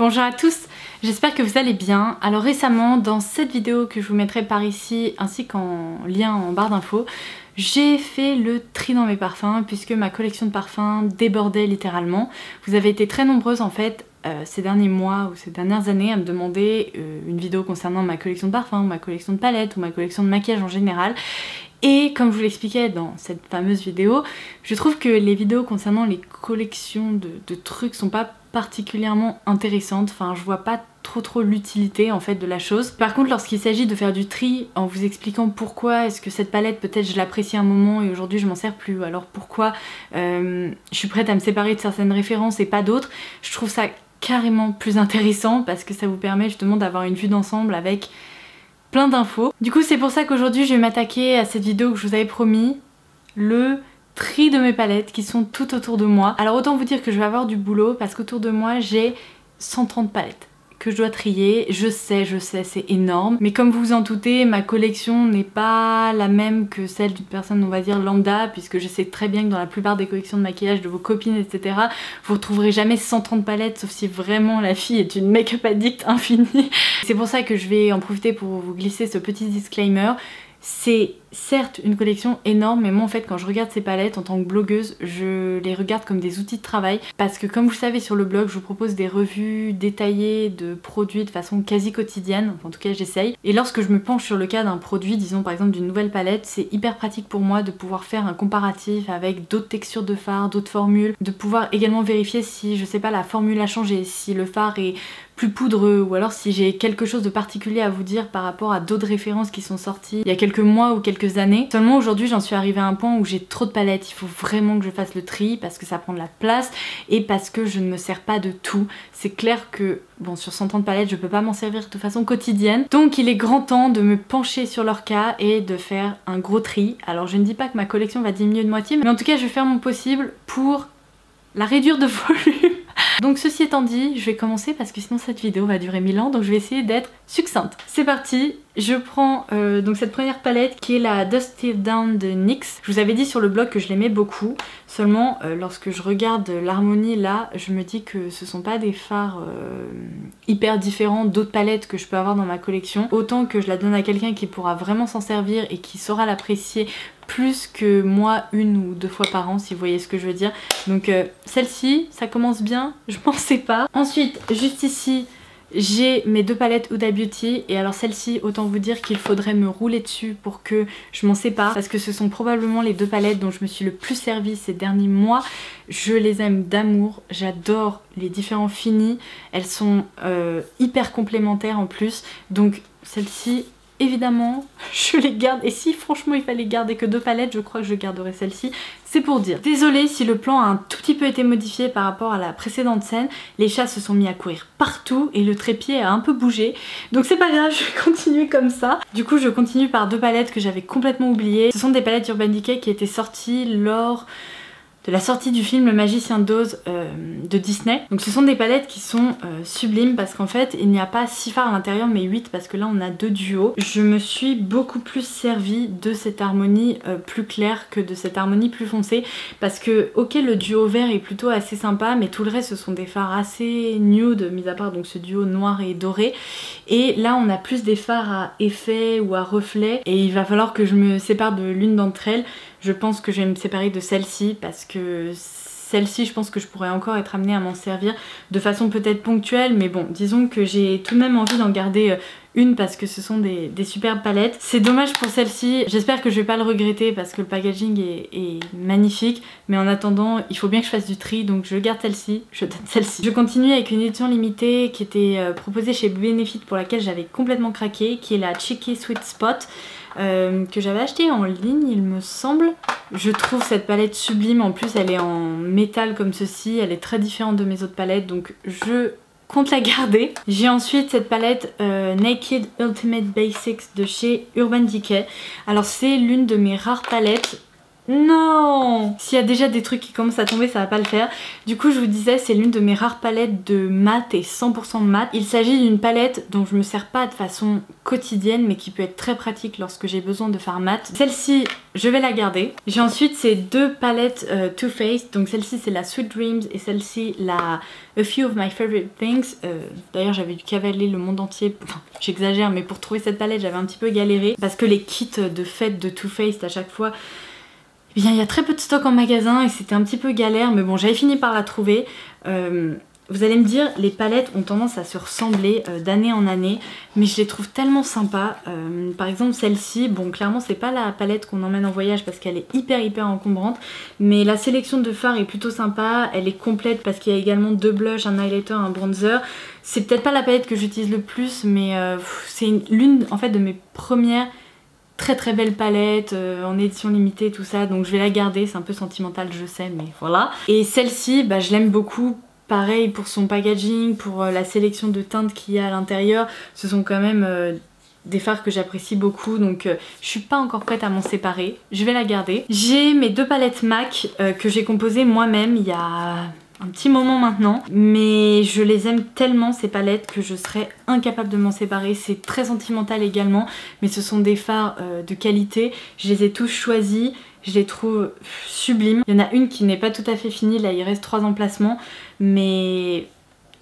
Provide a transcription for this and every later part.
Bonjour à tous, j'espère que vous allez bien. Alors récemment, dans cette vidéo que je vous mettrai par ici ainsi qu'en lien en barre d'infos, j'ai fait le tri dans mes parfums puisque ma collection de parfums débordait littéralement. Vous avez été très nombreuses en fait ces derniers mois ou ces dernières années à me demander une vidéo concernant ma collection de parfums, ou ma collection de palettes ou ma collection de maquillage en général. Et comme je vous l'expliquais dans cette fameuse vidéo, je trouve que les vidéos concernant les collections de trucs sont pas particulièrement intéressantes. Enfin, je vois pas trop l'utilité en fait de la chose. Par contre, lorsqu'il s'agit de faire du tri en vous expliquant pourquoi est-ce que cette palette peut-être je l'apprécie un moment et aujourd'hui je m'en sers plus, ou alors pourquoi je suis prête à me séparer de certaines références et pas d'autres, je trouve ça carrément plus intéressant parce que ça vous permet justement d'avoir une vue d'ensemble avec plein d'infos. Du coup c'est pour ça qu'aujourd'hui je vais m'attaquer à cette vidéo que je vous avais promis, le tri de mes palettes qui sont tout autour de moi. Alors autant vous dire que je vais avoir du boulot parce qu'autour de moi j'ai 130 palettes que je dois trier. Je sais, c'est énorme. Mais comme vous vous en doutez, ma collection n'est pas la même que celle d'une personne, on va dire, lambda, puisque je sais très bien que dans la plupart des collections de maquillage de vos copines, etc., vous retrouverez jamais 130 palettes, sauf si vraiment la fille est une make-up addict infinie. C'est pour ça que je vais en profiter pour vous glisser ce petit disclaimer. C'est certes une collection énorme, mais moi en fait quand je regarde ces palettes en tant que blogueuse, je les regarde comme des outils de travail parce que comme vous le savez sur le blog, je vous propose des revues détaillées de produits de façon quasi quotidienne, enfin, en tout cas j'essaye. Et lorsque je me penche sur le cas d'un produit, disons par exemple d'une nouvelle palette, c'est hyper pratique pour moi de pouvoir faire un comparatif avec d'autres textures de fard, d'autres formules, de pouvoir également vérifier si, je sais pas, la formule a changé, si le fard est plus poudreux, ou alors si j'ai quelque chose de particulier à vous dire par rapport à d'autres références qui sont sorties il y a quelques mois ou quelques années. Seulement aujourd'hui j'en suis arrivée à un point où j'ai trop de palettes, il faut vraiment que je fasse le tri parce que ça prend de la place et parce que je ne me sers pas de tout. C'est clair que bon, sur 130 palettes je peux pas m'en servir de façon quotidienne, donc il est grand temps de me pencher sur leur cas et de faire un gros tri. Alors je ne dis pas que ma collection va diminuer de moitié, mais en tout cas je vais faire mon possible pour la réduire de volume. Donc ceci étant dit, je vais commencer parce que sinon cette vidéo va durer 1000 ans, donc je vais essayer d'être succincte. C'est parti, je prends donc cette première palette qui est la Dust Till Dawn de NYX. Je vous avais dit sur le blog que je l'aimais beaucoup, seulement lorsque je regarde l'harmonie là, je me dis que ce sont pas des fards hyper différents d'autres palettes que je peux avoir dans ma collection. Autant que je la donne à quelqu'un qui pourra vraiment s'en servir et qui saura l'apprécier plus que moi une ou deux fois par an, si vous voyez ce que je veux dire. Donc celle-ci, ça commence bien, je m'en sépare. Ensuite, juste ici, j'ai mes deux palettes Huda Beauty, et alors celle-ci, autant vous dire qu'il faudrait me rouler dessus pour que je m'en sépare, parce que ce sont probablement les deux palettes dont je me suis le plus servie ces derniers mois. Je les aime d'amour, j'adore les différents finis, elles sont hyper complémentaires en plus, donc celle-ci, évidemment, je les garde. Et si franchement il fallait garder que deux palettes, je crois que je garderais celle-ci. C'est pour dire. Désolée si le plan a un tout petit peu été modifié par rapport à la précédente scène. Les chats se sont mis à courir partout et le trépied a un peu bougé. Donc c'est pas grave, je vais continuer comme ça. Du coup je continue par deux palettes que j'avais complètement oubliées. Ce sont des palettes Urban Decay qui étaient sorties lors de la sortie du film Le Magicien d'Oz de Disney. Donc ce sont des palettes qui sont sublimes parce qu'en fait il n'y a pas 6 fards à l'intérieur mais 8 parce que là on a 2 duos. Je me suis beaucoup plus servie de cette harmonie plus claire que de cette harmonie plus foncée parce que ok, le duo vert est plutôt assez sympa mais tout le reste ce sont des fards assez nude, mis à part donc ce duo noir et doré, et là on a plus des fards à effet ou à reflet et il va falloir que je me sépare de l'une d'entre elles. Je pense que je vais me séparer de celle-ci parce que celle-ci je pense que je pourrais encore être amenée à m'en servir de façon peut-être ponctuelle, mais bon disons que j'ai tout de même envie d'en garder une parce que ce sont des superbes palettes. C'est dommage pour celle-ci, j'espère que je vais pas le regretter parce que le packaging est magnifique, mais en attendant il faut bien que je fasse du tri, donc je garde celle-ci, je donne celle-ci. Je continue avec une édition limitée qui était proposée chez Benefit pour laquelle j'avais complètement craqué, qui est la Cheeky Sweet Spot. Que j'avais acheté en ligne il me semble. Je trouve cette palette sublime, en plus elle est en métal comme ceci, elle est très différente de mes autres palettes donc je compte la garder. J'ai ensuite cette palette Naked Ultimate Basics de chez Urban Decay. Alors c'est l'une de mes rares palettes Non! S'il y a déjà des trucs qui commencent à tomber, ça va pas le faire. Du coup, je vous disais, c'est l'une de mes rares palettes de mat et 100% mat. Il s'agit d'une palette dont je me sers pas de façon quotidienne, mais qui peut être très pratique lorsque j'ai besoin de faire mat. Celle-ci, je vais la garder. J'ai ensuite ces deux palettes Too Faced. Donc celle-ci, c'est la Sweet Dreams et celle-ci, la A Few of My Favorite Things. D'ailleurs, j'avais dû cavaler le monde entier. Enfin, j'exagère, mais pour trouver cette palette, j'avais un petit peu galéré. Parce que les kits de fête de Too Faced, à chaque fois... Eh bien, il y a très peu de stock en magasin et c'était un petit peu galère, mais bon, j'avais fini par la trouver. Vous allez me dire, les palettes ont tendance à se ressembler d'année en année, mais je les trouve tellement sympas. Par exemple, celle-ci, bon, clairement, c'est pas la palette qu'on emmène en voyage parce qu'elle est hyper encombrante, mais la sélection de fards est plutôt sympa. Elle est complète parce qu'il y a également deux blushs, un highlighter, un bronzer. C'est peut-être pas la palette que j'utilise le plus, mais c'est l'une en fait de mes premières très belle palette en édition limitée, tout ça, donc je vais la garder. C'est un peu sentimental, je sais, mais voilà. Et celle-ci, bah, je l'aime beaucoup. Pareil pour son packaging, pour la sélection de teintes qu'il y a à l'intérieur. Ce sont quand même des fards que j'apprécie beaucoup, donc je suis pas encore prête à m'en séparer. Je vais la garder. J'ai mes deux palettes MAC que j'ai composées moi-même il y a un petit moment maintenant, mais je les aime tellement ces palettes que je serais incapable de m'en séparer. C'est très sentimental également, mais ce sont des fards de qualité. Je les ai tous choisis, je les trouve sublimes. Il y en a une qui n'est pas tout à fait finie, là il reste 3 emplacements, mais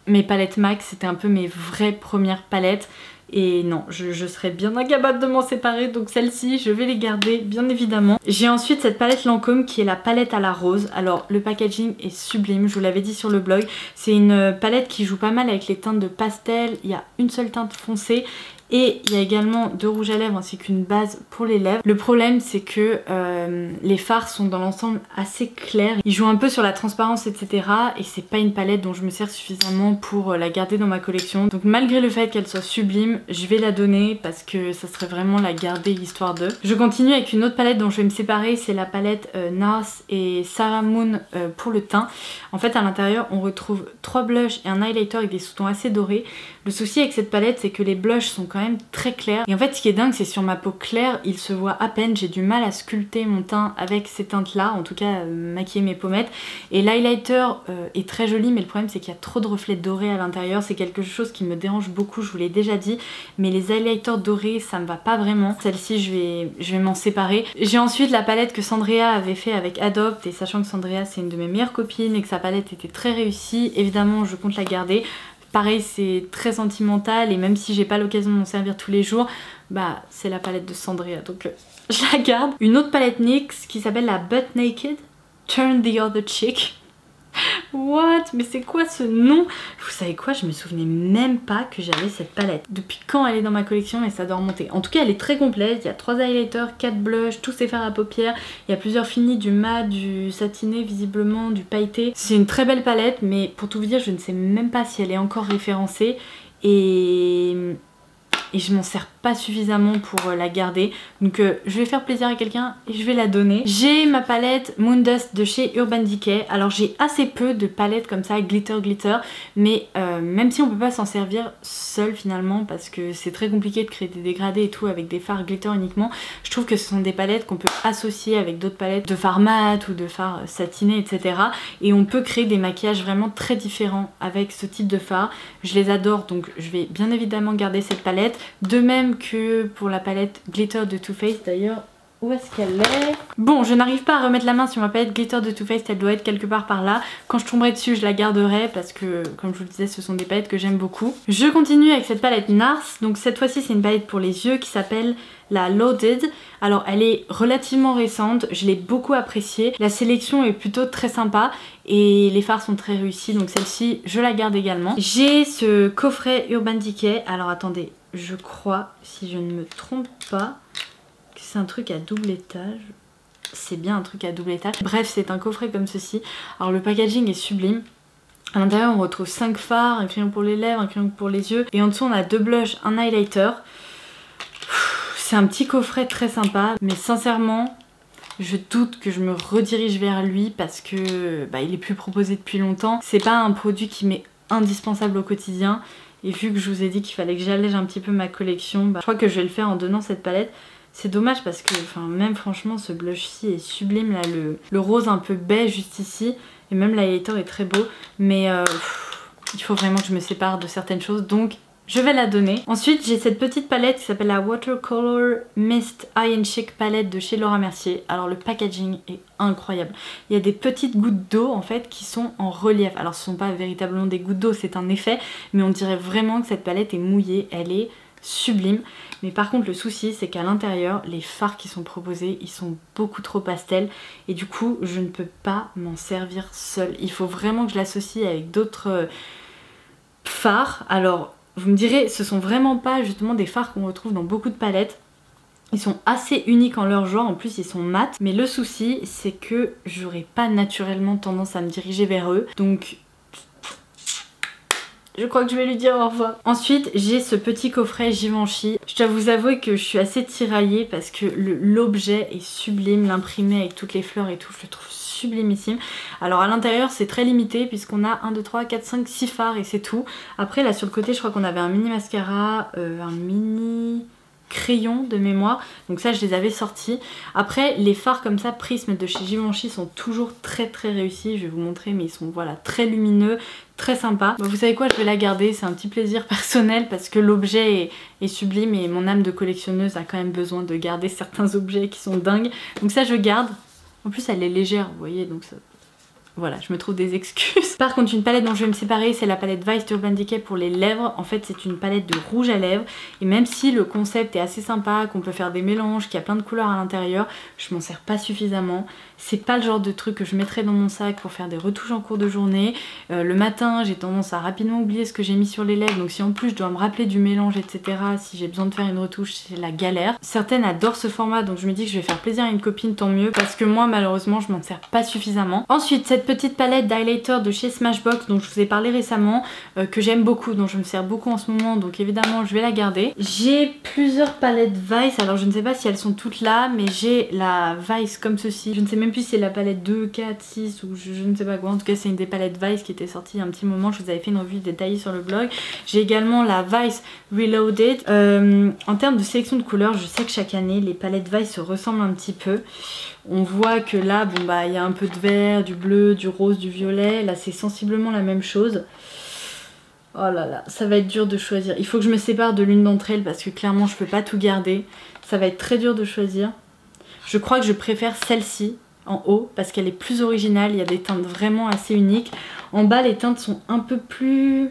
mes palettes MAC c'était un peu mes vraies premières palettes. Et non, je serais bien incapable de m'en séparer, donc celle-ci, je vais les garder, bien évidemment. J'ai ensuite cette palette Lancôme qui est la palette à la rose. Alors, le packaging est sublime, je vous l'avais dit sur le blog. C'est une palette qui joue pas mal avec les teintes de pastel. Il y a une seule teinte foncée. Et il y a également deux rouges à lèvres ainsi qu'une base pour les lèvres. Le problème c'est que les fards sont dans l'ensemble assez clairs. Ils jouent un peu sur la transparence, etc. Et c'est pas une palette dont je me sers suffisamment pour la garder dans ma collection. Donc malgré le fait qu'elle soit sublime, je vais la donner parce que ça serait vraiment la garder histoire de. Je continue avec une autre palette dont je vais me séparer. C'est la palette NARS et Sarah Moon pour le teint. En fait à l'intérieur on retrouve 3 blushs et un highlighter avec des sous-tons assez dorés. Le souci avec cette palette c'est que les blushs sont quand même très clairs. Et en fait ce qui est dingue c'est sur ma peau claire il se voit à peine. J'ai du mal à sculpter mon teint avec ces teintes là, en tout cas maquiller mes pommettes. Et l'highlighter est très joli, mais le problème c'est qu'il y a trop de reflets dorés à l'intérieur. C'est quelque chose qui me dérange beaucoup, je vous l'ai déjà dit, mais les highlighters dorés ça me va pas vraiment. Celle-ci je vais m'en séparer. J'ai ensuite la palette que Sandrea avait fait avec Adopt, et sachant que Sandrea c'est une de mes meilleures copines et que sa palette était très réussie, évidemment je compte la garder. Pareil c'est très sentimental et même si j'ai pas l'occasion de m'en servir tous les jours, bah c'est la palette de Sandrea donc je la garde. Une autre palette NYX qui s'appelle la Butt Naked Turn the Other Cheek. What? Mais c'est quoi ce nom? Vous savez quoi? Je me souvenais même pas que j'avais cette palette. Depuis quand elle est dans ma collection et ça doit remonter. En tout cas elle est très complète, il y a 3 highlighters, 4 blushs, tous ces fards à paupières. Il y a plusieurs finis, du mat, du satiné visiblement, du pailleté. C'est une très belle palette mais pour tout vous dire je ne sais même pas si elle est encore référencée. Et je m'en sers pas suffisamment pour la garder, donc je vais faire plaisir à quelqu'un et je vais la donner. J'ai ma palette Moondust de chez Urban Decay. Alors j'ai assez peu de palettes comme ça glitter, mais même si on peut pas s'en servir seul finalement parce que c'est très compliqué de créer des dégradés et tout avec des fards glitter uniquement, je trouve que ce sont des palettes qu'on peut associer avec d'autres palettes de fards mat ou de fards satinés, etc. et on peut créer des maquillages vraiment très différents avec ce type de fards. Je les adore, donc je vais bien évidemment garder cette palette, de même que pour la palette Glitter de Too Faced. D'ailleurs, où est-ce qu'elle est? Bon, je n'arrive pas à remettre la main sur ma palette Glitter de Too Faced, elle doit être quelque part par là. Quand je tomberai dessus, je la garderai parce que, comme je vous le disais, ce sont des palettes que j'aime beaucoup. Je continue avec cette palette NARS. Donc cette fois-ci, c'est une palette pour les yeux qui s'appelle la Loaded. Alors elle est relativement récente, je l'ai beaucoup appréciée. La sélection est plutôt très sympa et les fards sont très réussis, donc celle-ci, je la garde également. J'ai ce coffret Urban Decay. Alors attendez, je crois, si je ne me trompe pas, que c'est un truc à double étage. C'est bien un truc à double étage. Bref, c'est un coffret comme ceci. Alors le packaging est sublime. À l'intérieur on retrouve 5 fards, un crayon pour les lèvres, un crayon pour les yeux. Et en dessous on a 2 blushs, un highlighter. C'est un petit coffret très sympa, mais sincèrement je doute que je me redirige vers lui parce que bah, il est plus proposé depuis longtemps. C'est pas un produit qui m'est indispensable au quotidien. Et vu que je vous ai dit qu'il fallait que j'allège un petit peu ma collection, bah, je crois que je vais le faire en donnant cette palette. C'est dommage parce que même franchement ce blush-ci est sublime là, le rose un peu beige juste ici. Et même l'highlighter est très beau. Mais il faut vraiment que je me sépare de certaines choses. Donc je vais la donner. Ensuite j'ai cette petite palette qui s'appelle la Watercolor Mist Eye and Chic palette de chez Laura Mercier. Alors le packaging est incroyable. Il y a des petites gouttes d'eau en fait qui sont en relief. Alors ce ne sont pas véritablement des gouttes d'eau, c'est un effet. Mais on dirait vraiment que cette palette est mouillée. Elle est sublime. Mais par contre le souci c'est qu'à l'intérieur les fards qui sont proposés ils sont beaucoup trop pastels et du coup je ne peux pas m'en servir seule. Il faut vraiment que je l'associe avec d'autres fards. Alors vous me direz, ce sont vraiment pas justement des fards qu'on retrouve dans beaucoup de palettes. Ils sont assez uniques en leur genre, en plus ils sont mat. Mais le souci c'est que j'aurais pas naturellement tendance à me diriger vers eux. Donc je crois que je vais lui dire au revoir. Ensuite j'ai ce petit coffret Givenchy. Je dois vous avouer que je suis assez tiraillée parce que l'objet est sublime. L'imprimé avec toutes les fleurs et tout, je le trouve sublimissime. Alors à l'intérieur c'est très limité puisqu'on a 1, 2, 3, 4, 5, 6 fards et c'est tout. Après là sur le côté je crois qu'on avait un mini mascara, un mini crayon de mémoire, donc ça je les avais sortis. Après les fards comme ça Prisme de chez Givenchy sont toujours très réussis, je vais vous montrer, mais ils sont voilà très lumineux, très sympas. Bon, vous savez quoi, je vais la garder, c'est un petit plaisir personnel parce que l'objet est sublime et mon âme de collectionneuse a quand même besoin de garder certains objets qui sont dingues, donc ça je garde. En plus elle est légère vous voyez, donc ça... Voilà, je me trouve des excuses. Par contre, une palette dont je vais me séparer, c'est la palette Vice d'Urban Decay pour les lèvres. En fait, c'est une palette de rouge à lèvres. Et même si le concept est assez sympa, qu'on peut faire des mélanges, qu'il y a plein de couleurs à l'intérieur, je m'en sers pas suffisamment. C'est pas le genre de truc que je mettrais dans mon sac pour faire des retouches en cours de journée. Le matin, j'ai tendance à rapidement oublier ce que j'ai mis sur les lèvres. Donc si en plus je dois me rappeler du mélange, etc., si j'ai besoin de faire une retouche, c'est la galère. Certaines adorent ce format, donc je me dis que je vais faire plaisir à une copine, tant mieux. Parce que moi, malheureusement, je m'en sers pas suffisamment. Ensuite, cette petite palette d'highlighter de chez Smashbox dont je vous ai parlé récemment, que j'aime beaucoup, dont je me sers beaucoup en ce moment, donc évidemment je vais la garder. J'ai plusieurs palettes Vice, alors je ne sais pas si elles sont toutes là, mais j'ai la Vice comme ceci. Je ne sais même plus si c'est la palette 2, 4, 6 ou je ne sais pas quoi. En tout cas c'est une des palettes Vice qui était sortie il y a un petit moment, je vous avais fait une revue détaillée sur le blog. J'ai également la Vice Reloaded. En termes de sélection de couleurs, je sais que chaque année les palettes Vice se ressemblent un petit peu. On voit que là, bon bah il y a un peu de vert, du bleu, du rose, du violet. Là c'est sensiblement la même chose. Oh là là, ça va être dur de choisir. Il faut que je me sépare de l'une d'entre elles parce que clairement je peux pas tout garder. Ça va être très dur de choisir. Je crois que je préfère celle-ci en haut parce qu'elle est plus originale. Il y a des teintes vraiment assez uniques. En bas les teintes sont un peu plus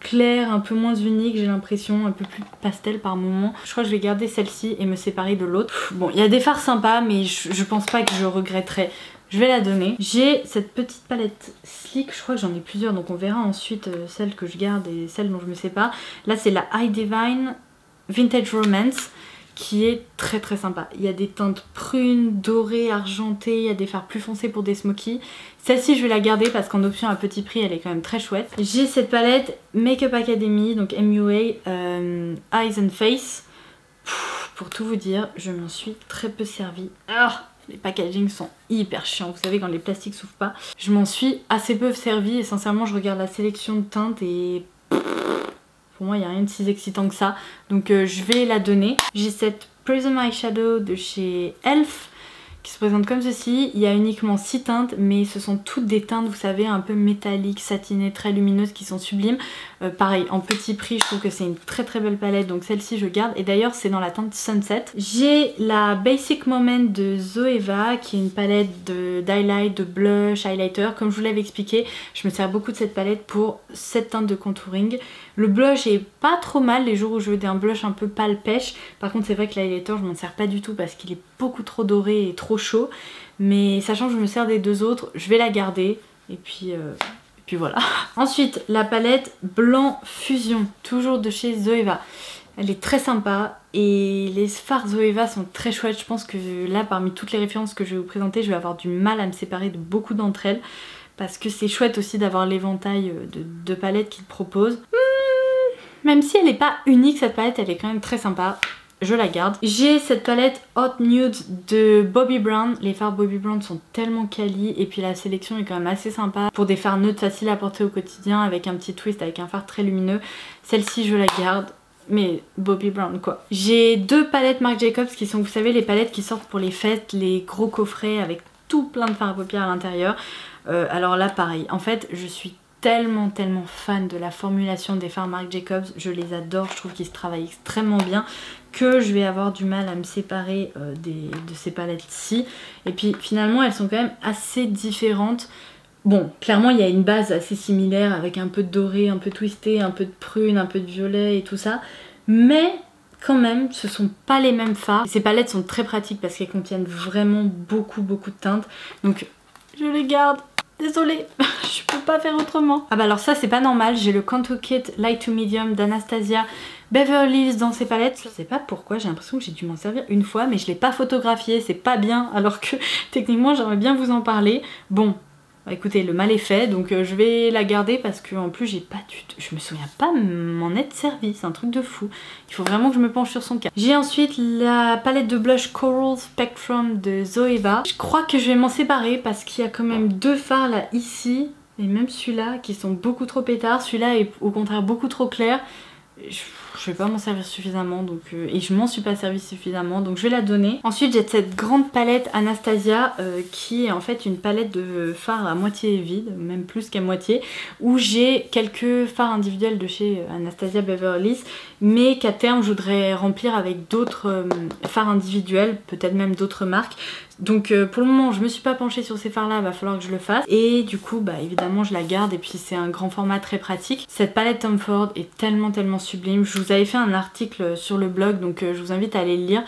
claires, un peu moins uniques, j'ai l'impression, un peu plus pastel par moment. Je crois que je vais garder celle-ci et me séparer de l'autre. Bon, il y a des fards sympas mais je pense pas que je regretterai. Je vais la donner. J'ai cette petite palette Sleek, je crois que j'en ai plusieurs, donc on verra ensuite celle que je garde et celle dont je me sépare. Là c'est la High Divine Vintage Romance qui est très sympa. Il y a des teintes prunes, dorées, argentées, il y a des fards plus foncés pour des smokies. Celle-ci je vais la garder parce qu'en option à petit prix elle est quand même très chouette. J'ai cette palette Makeup Academy, donc MUA Eyes and Face. Pour tout vous dire, je m'en suis très peu servie. Les packagings sont hyper chiants, vous savez quand les plastiques s'ouvrent pas. Je m'en suis assez peu servie et sincèrement je regarde la sélection de teintes et pour moi il n'y a rien de si excitant que ça. Donc je vais la donner. J'ai cette Prism Eyeshadow de chez Elf qui se présente comme ceci. Il y a uniquement 6 teintes mais ce sont toutes des teintes vous savez un peu métalliques, satinées, très lumineuses qui sont sublimes. Pareil en petit prix je trouve que c'est une très belle palette donc celle-ci je garde et d'ailleurs c'est dans la teinte Sunset. J'ai la Basic Moment de Zoeva qui est une palette d'highlight, de blush, highlighter. Comme je vous l'avais expliqué je me sers beaucoup de cette palette pour cette teinte de contouring. Le blush est pas trop mal les jours où je veux un blush un peu pâle pêche. Par contre c'est vrai que l'highlighter je m'en sers pas du tout parce qu'il est beaucoup trop doré et trop chaud. Mais sachant que je me sers des deux autres, je vais la garder et puis voilà. Ensuite la palette Blanc Fusion, toujours de chez Zoeva. Elle est très sympa et les fards Zoeva sont très chouettes. Je pense que là parmi toutes les références que je vais vous présenter je vais avoir du mal à me séparer de beaucoup d'entre elles. Parce que c'est chouette aussi d'avoir l'éventail de palettes qu'ils proposent. Même si elle n'est pas unique cette palette, elle est quand même très sympa. Je la garde. J'ai cette palette Hot Nude de Bobbi Brown. Les fards Bobbi Brown sont tellement quali et puis la sélection est quand même assez sympa. Pour des fards neutres faciles à porter au quotidien avec un petit twist, avec un fard très lumineux. Celle-ci je la garde. mais Bobbi Brown quoi. J'ai 2 palettes Marc Jacobs qui sont, vous savez, les palettes qui sortent pour les fêtes, les gros coffrets avec tout plein de fards à paupières à l'intérieur. Alors là pareil, en fait je suis tellement fan de la formulation des fards Marc Jacobs, je les adore, je trouve qu'ils se travaillent extrêmement bien, que je vais avoir du mal à me séparer de ces palettes-ci. Et puis finalement elles sont quand même assez différentes. Bon, clairement il y a une base assez similaire avec un peu de doré, un peu twisté, un peu de prune, un peu de violet et tout ça, mais quand même ce sont pas les mêmes fards. Ces palettes sont très pratiques parce qu'elles contiennent vraiment beaucoup de teintes, donc je les garde. Désolée, je peux pas faire autrement. Ah bah alors ça c'est pas normal, j'ai le Contour Kit Light to Medium d'Anastasia Beverly Hills dans ces palettes. Je sais pas pourquoi, j'ai l'impression que j'ai dû m'en servir une fois mais je l'ai pas photographié, c'est pas bien alors que techniquement j'aimerais bien vous en parler. Bon, bah écoutez, le mal est fait, donc je vais la garder parce que en plus j'ai pas du tout, je me souviens pas m'en être servi, c'est un truc de fou. Il faut vraiment que je me penche sur son cas. J'ai ensuite la palette de blush Coral Spectrum de Zoeva. Je crois que je vais m'en séparer parce qu'il y a quand même 2 fards là ici, et même celui-là qui sont beaucoup trop pétards. Celui-là est au contraire beaucoup trop clair. Je vais pas m'en servir suffisamment donc, et je m'en suis pas servi suffisamment donc je vais la donner. Ensuite j'ai cette grande palette Anastasia qui est en fait une palette de fards à moitié vide, même plus qu'à moitié, où j'ai quelques fards individuels de chez Anastasia Beverly Hills mais qu'à terme je voudrais remplir avec d'autres fards individuels, peut-être même d'autres marques. Donc pour le moment je me suis pas penchée sur ces fards là, va falloir que je le fasse et du coup bah évidemment je la garde et puis c'est un grand format très pratique. Cette palette Tom Ford est tellement sublime, je vous avais fait un article sur le blog donc je vous invite à aller le lire.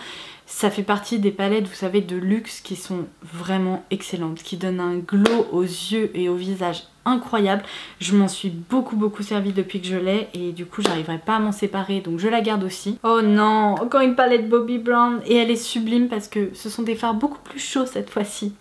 Ça fait partie des palettes, vous savez, de luxe qui sont vraiment excellentes, qui donnent un glow aux yeux et au visage incroyable. Je m'en suis beaucoup servi depuis que je l'ai et du coup j'arriverai pas à m'en séparer donc je la garde aussi. Oh non, encore une palette Bobbi Brown et elle est sublime parce que ce sont des fards beaucoup plus chauds cette fois-ci.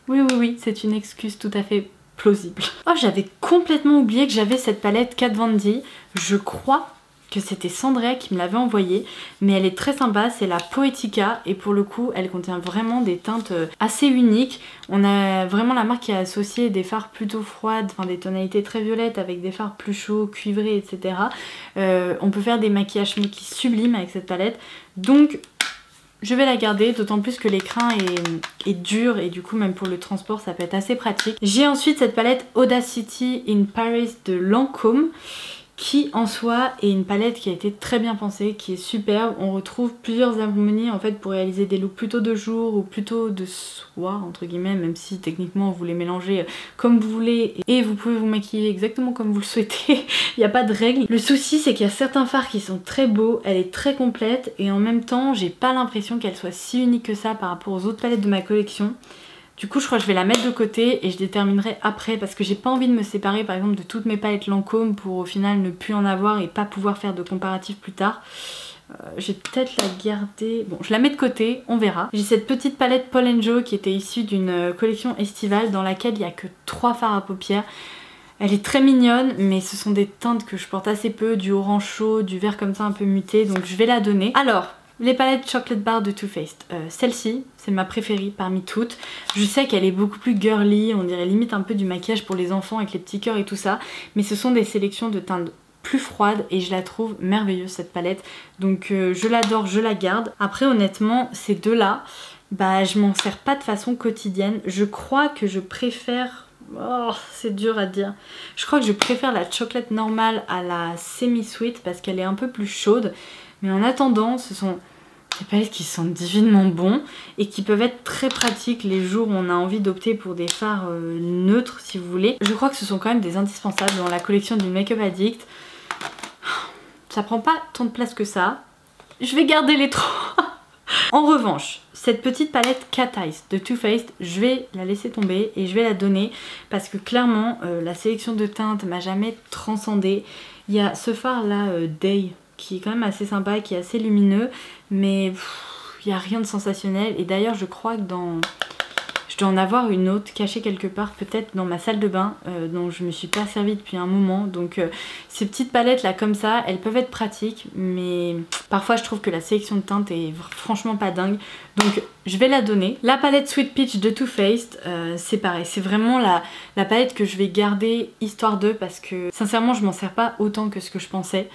Oui, c'est une excuse tout à fait plausible. Oh, j'avais complètement oublié que j'avais cette palette Kat Von D. Je crois que c'était Sandrea qui me l'avait envoyée, mais elle est très sympa, c'est la Poetica et pour le coup elle contient vraiment des teintes assez uniques. On a vraiment la marque qui a associé des fards plutôt froides, enfin des tonalités très violettes avec des fards plus chauds, cuivrés, etc. On peut faire des maquillages smoky sublimes avec cette palette, donc je vais la garder, d'autant plus que l'écrin est dur et du coup même pour le transport ça peut être assez pratique. J'ai ensuite cette palette Audacity in Paris de Lancôme, qui en soi est une palette qui a été très bien pensée, qui est superbe. On retrouve plusieurs harmonies en fait pour réaliser des looks plutôt de jour ou plutôt de soir entre guillemets, même si techniquement vous les mélangez comme vous voulez et vous pouvez vous maquiller exactement comme vous le souhaitez, il n'y a pas de règle. Le souci c'est qu'il y a certains fards qui sont très beaux, elle est très complète et en même temps j'ai pas l'impression qu'elle soit si unique que ça par rapport aux autres palettes de ma collection. Du coup je crois que je vais la mettre de côté et je déterminerai après parce que j'ai pas envie de me séparer par exemple de toutes mes palettes Lancôme pour au final ne plus en avoir et pas pouvoir faire de comparatif plus tard. Je vais peut-être la garder, bon je la mets de côté, on verra. J'ai cette petite palette Paul & Joe qui était issue d'une collection estivale dans laquelle il n'y a que 3 fards à paupières. Elle est très mignonne mais ce sont des teintes que je porte assez peu, du orange chaud, du vert comme ça un peu muté, donc je vais la donner. Alors les palettes Chocolate Bar de Too Faced, celle-ci c'est ma préférée parmi toutes. Je sais qu'elle est beaucoup plus girly, on dirait limite un peu du maquillage pour les enfants avec les petits cœurs et tout ça, mais ce sont des sélections de teintes plus froides et je la trouve merveilleuse cette palette, donc je l'adore, je la garde. Après honnêtement ces deux là, bah je m'en sers pas de façon quotidienne, je crois que je préfère... Oh, c'est dur à dire. Je crois que je préfère la chocolate normale à la semi-sweet parce qu'elle est un peu plus chaude. Mais en attendant, ce sont des palettes qui sont divinement bons et qui peuvent être très pratiques les jours où on a envie d'opter pour des fards neutres si vous voulez. Je crois que ce sont quand même des indispensables dans la collection du Make Up Addict. Ça prend pas tant de place que ça. Je vais garder les 3. En revanche, cette petite palette Cat Eyes de Too Faced, je vais la laisser tomber et je vais la donner parce que clairement la sélection de teintes m'a jamais transcendée. Il y a ce fard là, Day, qui est quand même assez sympa, qui est assez lumineux, mais il n'y a rien de sensationnel. Et d'ailleurs je crois que je dois en avoir une autre cachée quelque part, peut-être dans ma salle de bain, dont je me suis pas servie depuis un moment. Donc ces petites palettes là comme ça, elles peuvent être pratiques, mais Parfois je trouve que la sélection de teintes est franchement pas dingue, donc je vais la donner. La palette Sweet Peach de Too Faced, c'est pareil, c'est vraiment la palette que je vais garder histoire d'eux parce que sincèrement je m'en sers pas autant que ce que je pensais.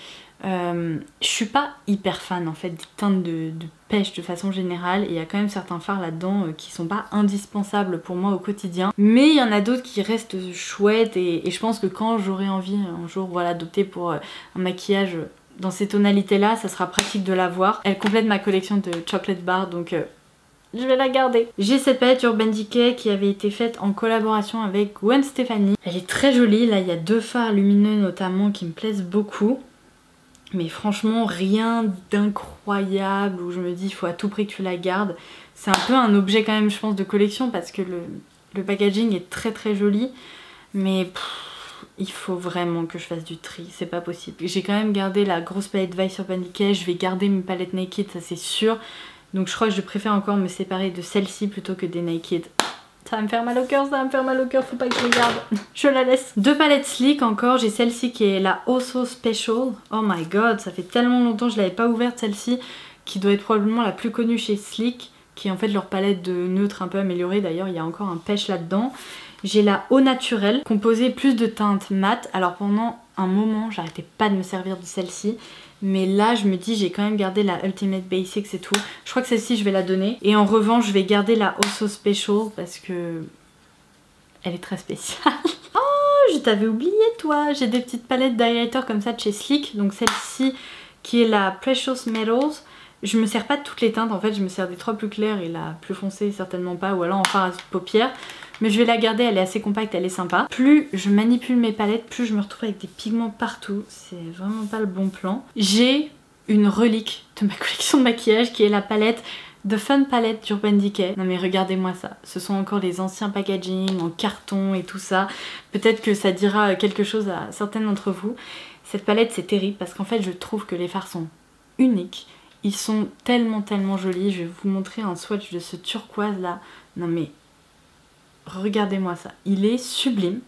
Je suis pas hyper fan en fait des teintes de pêche de façon générale, et il y a quand même certains fards là-dedans qui sont pas indispensables pour moi au quotidien, mais il y en a d'autres qui restent chouettes et je pense que quand j'aurai envie un jour voilà, d'opter pour un maquillage dans ces tonalités là, ça sera pratique de l'avoir. Elle complète ma collection de chocolate bar, donc je vais la garder. J'ai cette palette Urban Decay qui avait été faite en collaboration avec Gwen Stefani. Elle est très jolie, là il y a deux fards lumineux notamment qui me plaisent beaucoup. Mais franchement rien d'incroyable où je me dis il faut à tout prix que tu la gardes. C'est un peu un objet quand même je pense de collection parce que le packaging est très très joli. Mais il faut vraiment que je fasse du tri, c'est pas possible. J'ai quand même gardé la grosse palette Vice Urban Decay, je vais garder mes palettes Naked, ça c'est sûr. Donc je crois que je préfère encore me séparer de celle-ci plutôt que des Naked. Ça va me faire mal au cœur, ça va me faire mal au cœur, faut pas que je regarde. Je la laisse. Deux palettes Sleek encore, j'ai celle-ci qui est la Oh So Special. Oh my god, ça fait tellement longtemps que je l'avais pas ouverte celle-ci, qui doit être probablement la plus connue chez Sleek, qui est en fait leur palette de neutre un peu améliorée. D'ailleurs il y a encore un pêche là-dedans. J'ai la Eau Naturelle, composée plus de teintes mat. Alors pendant un moment j'arrêtais pas de me servir de celle-ci, mais là je me dis j'ai quand même gardé la Ultimate Basics et tout. Je crois que celle-ci je vais la donner. Et en revanche je vais garder la Oh So Special parce que elle est très spéciale. Oh, je t'avais oublié toi. J'ai des petites palettes d'highlighter comme ça de chez Sleek. Donc celle-ci qui est la Precious Metals. Je me sers pas de toutes les teintes en fait, je me sers des trois plus claires et la plus foncée certainement pas, ou alors en fard à paupières. Mais je vais la garder, elle est assez compacte, elle est sympa. Plus je manipule mes palettes, plus je me retrouve avec des pigments partout. C'est vraiment pas le bon plan. J'ai une relique de ma collection de maquillage qui est la palette The Fun Palette d'Urban Decay. Non mais regardez-moi ça. Ce sont encore les anciens packaging en carton et tout ça. Peut-être que ça dira quelque chose à certaines d'entre vous. Cette palette c'est terrible parce qu'en fait je trouve que les fards sont uniques. Ils sont tellement jolis. Je vais vous montrer un swatch de ce turquoise là. Non mais regardez-moi ça, il est sublime.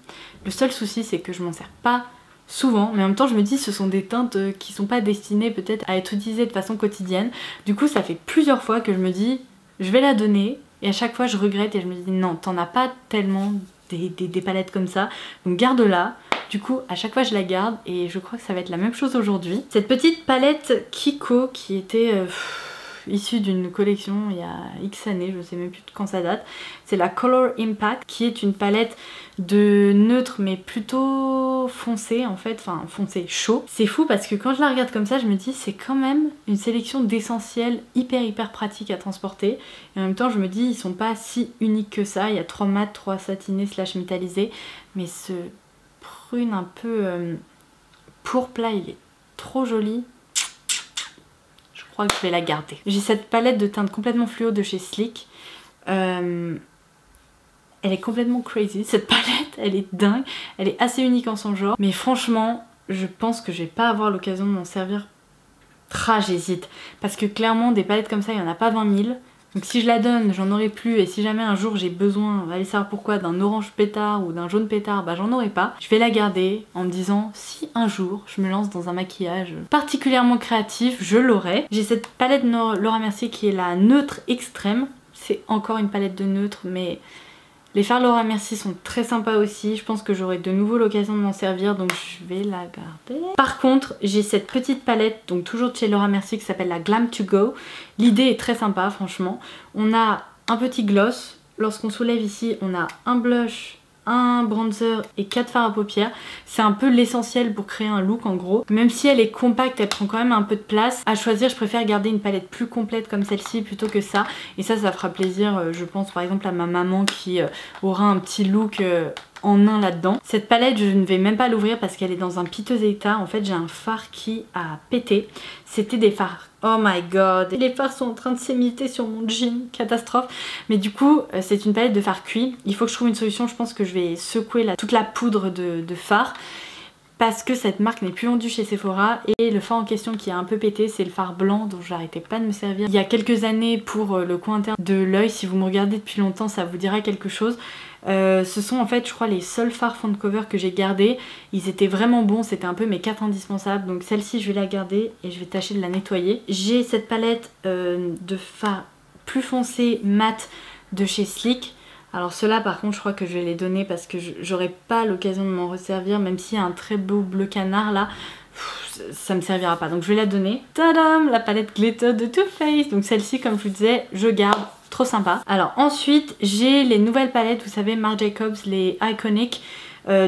Le seul souci c'est que je m'en sers pas souvent, mais en même temps je me dis ce sont des teintes qui sont pas destinées peut-être à être utilisées de façon quotidienne. Du coup ça fait plusieurs fois que je me dis je vais la donner, et à chaque fois je regrette et je me dis non, t'en as pas tellement des palettes comme ça, donc garde-la. Du coup à chaque fois je la garde et je crois que ça va être la même chose aujourd'hui. Cette petite palette Kiko qui était issue d'une collection il y a X années, je sais même plus de quand ça date. C'est la Color Impact qui est une palette de neutre mais plutôt foncé en fait, enfin foncé chaud. C'est fou parce que quand je la regarde comme ça je me dis c'est quand même une sélection d'essentiels hyper pratique à transporter. Et en même temps je me dis ils sont pas si uniques que ça. Il y a 3 mat, 3 satinés / métallisés, mais ce prune un peu pourpre là il est trop joli. Je crois que je vais la garder. J'ai cette palette de teintes complètement fluo de chez Sleek. Elle est complètement crazy cette palette, elle est dingue, elle est assez unique en son genre. Mais franchement, je pense que je vais pas avoir l'occasion de m'en servir. J'hésite. Parce que clairement, des palettes comme ça, il n'y en a pas 20 000. Donc si je la donne, j'en aurai plus, et si jamais un jour j'ai besoin, allez savoir pourquoi, d'un orange pétard ou d'un jaune pétard, bah j'en aurai pas. Je vais la garder en me disant si un jour je me lance dans un maquillage particulièrement créatif, je l'aurai. J'ai cette palette Laura Mercier qui est la neutre extrême. C'est encore une palette de neutre, mais les fards Laura Mercier sont très sympas aussi. Je pense que j'aurai de nouveau l'occasion de m'en servir, donc je vais la garder. Par contre, j'ai cette petite palette, donc toujours de chez Laura Mercier, qui s'appelle la Glam To Go. L'idée est très sympa, franchement. On a un petit gloss. Lorsqu'on soulève ici, on a un blush, un bronzer et 4 fards à paupières. C'est un peu l'essentiel pour créer un look en gros. Même si elle est compacte, elle prend quand même un peu de place. À choisir, je préfère garder une palette plus complète comme celle-ci plutôt que ça. Et ça fera plaisir, je pense par exemple à ma maman qui aura un petit look en un là-dedans. Cette palette, je ne vais même pas l'ouvrir parce qu'elle est dans un piteux état. En fait, j'ai un fard qui a pété. C'était des fards. Oh my god, les fards sont en train de s'émietter sur mon jean, catastrophe. Mais du coup, c'est une palette de fard cuit. Il faut que je trouve une solution, je pense que je vais secouer toute la poudre de fard. parce que cette marque n'est plus vendue chez Sephora et le fard en question qui a un peu pété, c'est le fard blanc dont j'arrêtais pas de me servir il y a quelques années pour le coin interne de l'œil. Si vous me regardez depuis longtemps, ça vous dira quelque chose. Ce sont en fait je crois les seuls fards fond de cover que j'ai gardés. Ils étaient vraiment bons, c'était un peu mes 4 indispensables. Donc celle-ci je vais la garder et je vais tâcher de la nettoyer. J'ai cette palette de fard plus foncé mat de chez Sleek. Alors ceux-là par contre je crois que je vais les donner parce que j'aurai pas l'occasion de m'en resservir. Même s'il y a un très beau bleu canard là, ça me servira pas. Donc je vais la donner. Tadam, la palette Glitter de Too Faced. Donc celle-ci comme je vous disais je garde. Trop sympa. Alors ensuite j'ai les nouvelles palettes, vous savez Marc Jacobs, les Iconic,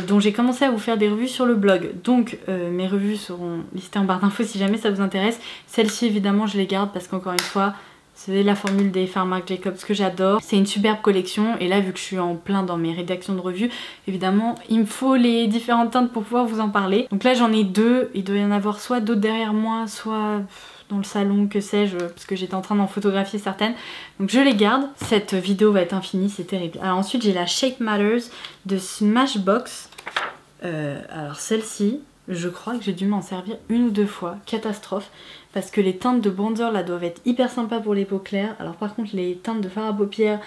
dont j'ai commencé à vous faire des revues sur le blog. Donc mes revues seront listées en barre d'infos si jamais ça vous intéresse. Celles-ci évidemment je les garde parce qu'encore une fois c'est la formule des fards Marc Jacobs que j'adore. C'est une superbe collection et là vu que je suis en plein dans mes rédactions de revues, évidemment il me faut les différentes teintes pour pouvoir vous en parler. Donc là j'en ai deux, il doit y en avoir soit d'autres derrière moi, soit dans le salon, que sais-je, parce que j'étais en train d'en photographier certaines. Donc je les garde. Cette vidéo va être infinie, c'est terrible. Alors ensuite j'ai la Shape Matters de Smashbox. Alors celle-ci, je crois que j'ai dû m'en servir 1 ou 2 fois. Catastrophe. Parce que les teintes de bronzer là doivent être hyper sympas pour les peaux claires. Alors par contre les teintes de fard à paupières,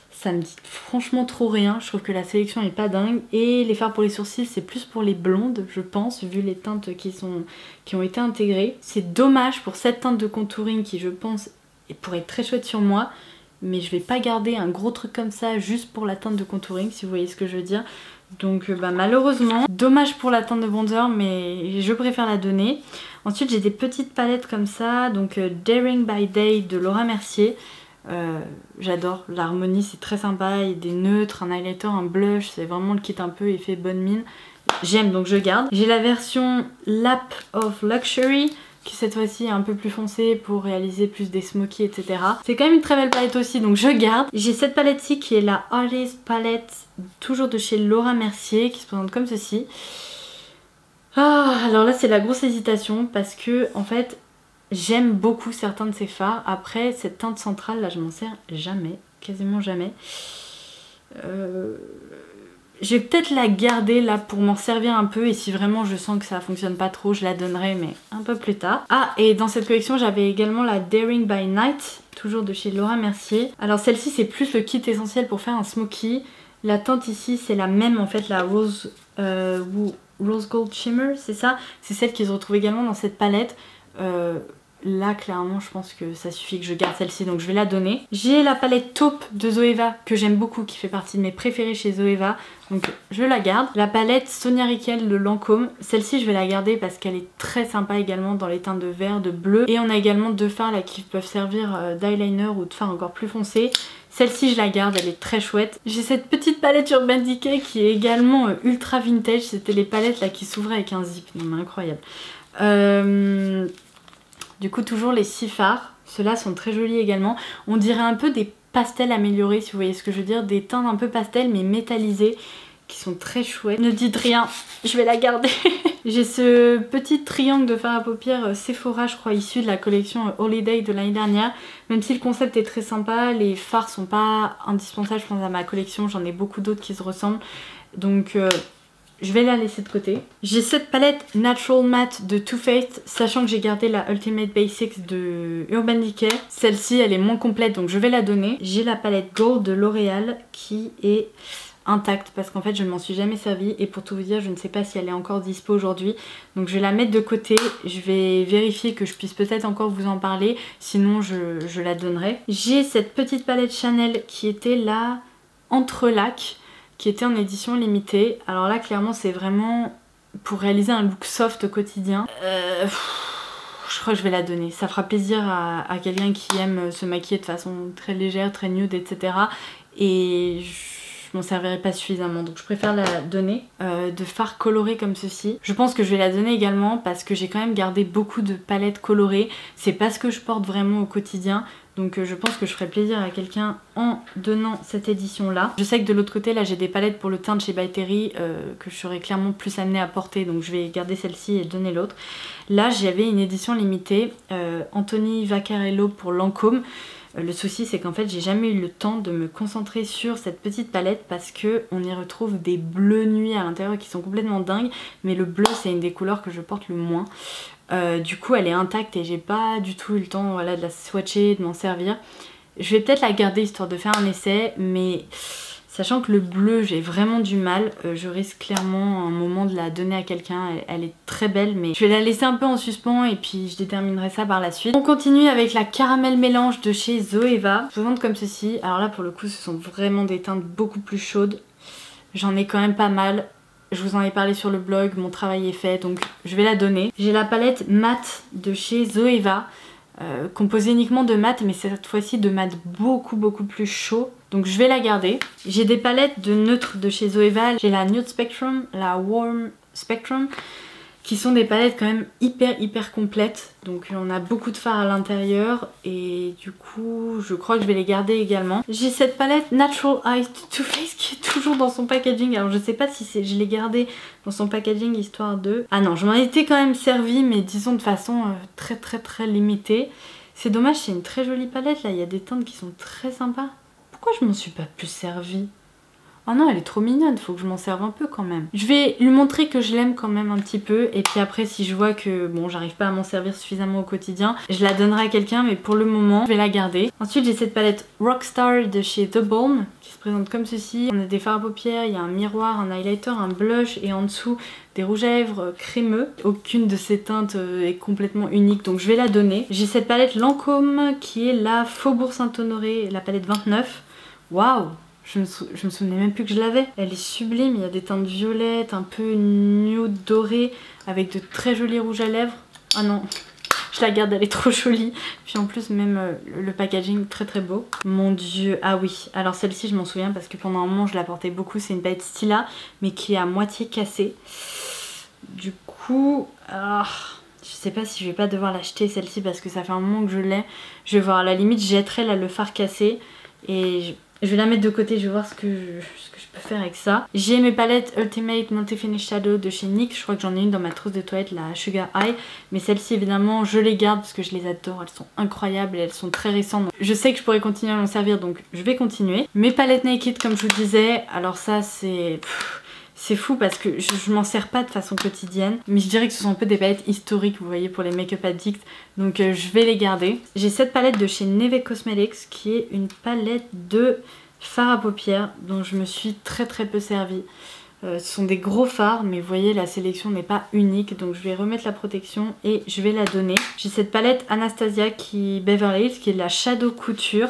ça me dit franchement trop rien. Je trouve que la sélection est pas dingue. Et les fards pour les sourcils, c'est plus pour les blondes, je pense, vu les teintes qui ont été intégrées. C'est dommage pour cette teinte de contouring qui, je pense, pourrait être très chouette sur moi. Mais je vais pas garder un gros truc comme ça juste pour la teinte de contouring, si vous voyez ce que je veux dire. Donc malheureusement, dommage pour la teinte de bronzer, mais je préfère la donner. Ensuite j'ai des petites palettes comme ça, donc Daring by Day de Laura Mercier. J'adore, l'harmonie c'est très sympa, il y a des neutres, un highlighter, un blush, c'est vraiment le kit un peu effet bonne mine. J'aime donc je garde. J'ai la version Lap of Luxury qui cette fois-ci est un peu plus foncée pour réaliser plus des smokies etc. C'est quand même une très belle palette aussi donc je garde. J'ai cette palette-ci qui est la Artist Palette toujours de chez Laura Mercier qui se présente comme ceci. Alors là c'est la grosse hésitation parce que en fait j'aime beaucoup certains de ces fards. Après cette teinte centrale là je m'en sers jamais, quasiment jamais. Je vais peut-être la garder là pour m'en servir un peu et si vraiment je sens que ça fonctionne pas trop je la donnerai mais un peu plus tard. Ah et dans cette collection j'avais également la Daring by Night, toujours de chez Laura Mercier. Alors celle-ci c'est plus le kit essentiel pour faire un smoky. La teinte ici c'est la même en fait, la Rose Gold Shimmer, c'est ça. C'est celle qui se retrouve également dans cette palette. Là clairement je pense que ça suffit que je garde celle-ci donc je vais la donner. J'ai la palette Taupe de Zoeva que j'aime beaucoup, qui fait partie de mes préférés chez Zoeva, donc je la garde. La palette Sonia Rykiel de Lancôme, celle-ci je vais la garder parce qu'elle est très sympa également dans les teintes de vert, de bleu. Et on a également deux fards là qui peuvent servir d'eyeliner ou de fard encore plus foncé. Celle-ci je la garde, elle est très chouette. J'ai cette petite palette Urban Decay qui est également ultra vintage, c'était les palettes là qui s'ouvraient avec un zip, non mais incroyable. Du coup toujours les 6 fards, ceux-là sont très jolis également. On dirait un peu des pastels améliorés si vous voyez ce que je veux dire, des teintes un peu pastel mais métallisées qui sont très chouettes. Ne dites rien, je vais la garder. J'ai ce petit triangle de fard à paupières Sephora je crois issu de la collection Holiday de l'année dernière. Même si le concept est très sympa, les fards sont pas indispensables je pense à ma collection, j'en ai beaucoup d'autres qui se ressemblent. Donc je vais la laisser de côté. J'ai cette palette Natural Matte de Too Faced, sachant que j'ai gardé la Ultimate Basics de Urban Decay. Celle-ci elle est moins complète donc je vais la donner. J'ai la palette Gold de L'Oréal qui est intacte parce qu'en fait je ne m'en suis jamais servie et pour tout vous dire je ne sais pas si elle est encore dispo aujourd'hui. Donc je vais la mettre de côté, je vais vérifier que je puisse peut-être encore vous en parler, sinon je la donnerai. J'ai cette petite palette Chanel qui était là Entrelac, qui était en édition limitée. Alors là clairement c'est vraiment pour réaliser un look soft au quotidien. Je crois que je vais la donner. Ça fera plaisir à quelqu'un qui aime se maquiller de façon très légère, très nude, etc. Et je m'en servirai pas suffisamment donc je préfère la donner. De fards colorés comme ceci, je pense que je vais la donner également parce que j'ai quand même gardé beaucoup de palettes colorées. C'est pas ce que je porte vraiment au quotidien. Donc je pense que je ferai plaisir à quelqu'un en donnant cette édition là. Je sais que de l'autre côté là j'ai des palettes pour le teint de chez By Terry que je serais clairement plus amenée à porter. Donc je vais garder celle-ci et donner l'autre. Là j'avais une édition limitée Anthony Vaccarello pour Lancôme. Le souci c'est qu'en fait j'ai jamais eu le temps de me concentrer sur cette petite palette parce que on y retrouve des bleus nuit à l'intérieur qui sont complètement dingues, mais le bleu c'est une des couleurs que je porte le moins. Du coup elle est intacte et j'ai pas du tout eu le temps voilà, de la swatcher, de m'en servir. Je vais peut-être la garder histoire de faire un essai, mais sachant que le bleu j'ai vraiment du mal, je risque clairement un moment de la donner à quelqu'un. Elle est très belle mais je vais la laisser un peu en suspens et puis je déterminerai ça par la suite. On continue avec la caramel mélange de chez Zoeva. Je présente comme ceci. Alors là pour le coup ce sont vraiment des teintes beaucoup plus chaudes. J'en ai quand même pas mal. Je vous en ai parlé sur le blog, mon travail est fait donc je vais la donner. J'ai la palette mat de chez Zoeva. Composée uniquement de mat mais cette fois-ci de mat beaucoup plus chaud, donc je vais la garder. J'ai des palettes de neutres de chez Zoeva, j'ai la Nude Spectrum, la Warm Spectrum qui sont des palettes quand même hyper complètes, donc on a beaucoup de fards à l'intérieur et du coup je crois que je vais les garder également. J'ai cette palette Natural Eye Too Faced qui est toujours dans son packaging, alors je sais pas si je l'ai gardée dans son packaging histoire de... Ah non, je m'en étais quand même servi mais disons de façon très limitée. C'est dommage, c'est une très jolie palette là, il y a des teintes qui sont très sympas. Pourquoi je m'en suis pas plus servie ? Oh non, elle est trop mignonne, faut que je m'en serve un peu quand même. Je vais lui montrer que je l'aime quand même un petit peu et puis après si je vois que bon j'arrive pas à m'en servir suffisamment au quotidien, je la donnerai à quelqu'un mais pour le moment je vais la garder. Ensuite j'ai cette palette Rockstar de chez The Balm qui se présente comme ceci. On a des fards à paupières, il y a un miroir, un highlighter, un blush et en dessous des rouges à lèvres crémeux. Aucune de ces teintes est complètement unique donc je vais la donner. J'ai cette palette Lancôme qui est la Faubourg Saint-Honoré, la palette 29. Waouh! Je me souvenais même plus que je l'avais. Elle est sublime, il y a des teintes violettes, un peu nude doré, avec de très jolis rouges à lèvres. Ah non, je la garde, elle est trop jolie. Puis en plus même le packaging très beau. Mon dieu, ah oui. Alors celle-ci je m'en souviens parce que pendant un moment je la portais beaucoup. C'est une palette Stila, mais qui est à moitié cassée. Du coup... je sais pas si je vais pas devoir l'acheter celle-ci parce que ça fait un moment que je l'ai. Je vais voir, à la limite je jetterai là le fard cassé et... Je vais la mettre de côté, je vais voir ce que je peux faire avec ça. J'ai mes palettes Ultimate Multi-Finish Shadow de chez NYX. Je crois que j'en ai une dans ma trousse de toilette, la Sugar High. Mais celle-ci évidemment je les garde parce que je les adore. Elles sont incroyables et elles sont très récentes. Donc, je sais que je pourrais continuer à m'en servir donc je vais continuer. Mes palettes Naked comme je vous disais. Alors ça c'est... C'est fou parce que je m'en sers pas de façon quotidienne, mais je dirais que ce sont un peu des palettes historiques, vous voyez, pour les make-up addicts, donc je vais les garder. J'ai cette palette de chez Neve Cosmetics qui est une palette de fards à paupières dont je me suis très peu servie. Ce sont des gros fards, mais vous voyez la sélection n'est pas unique, donc je vais remettre la protection et je vais la donner. J'ai cette palette Anastasia Beverly Hills qui est de la Shadow Couture,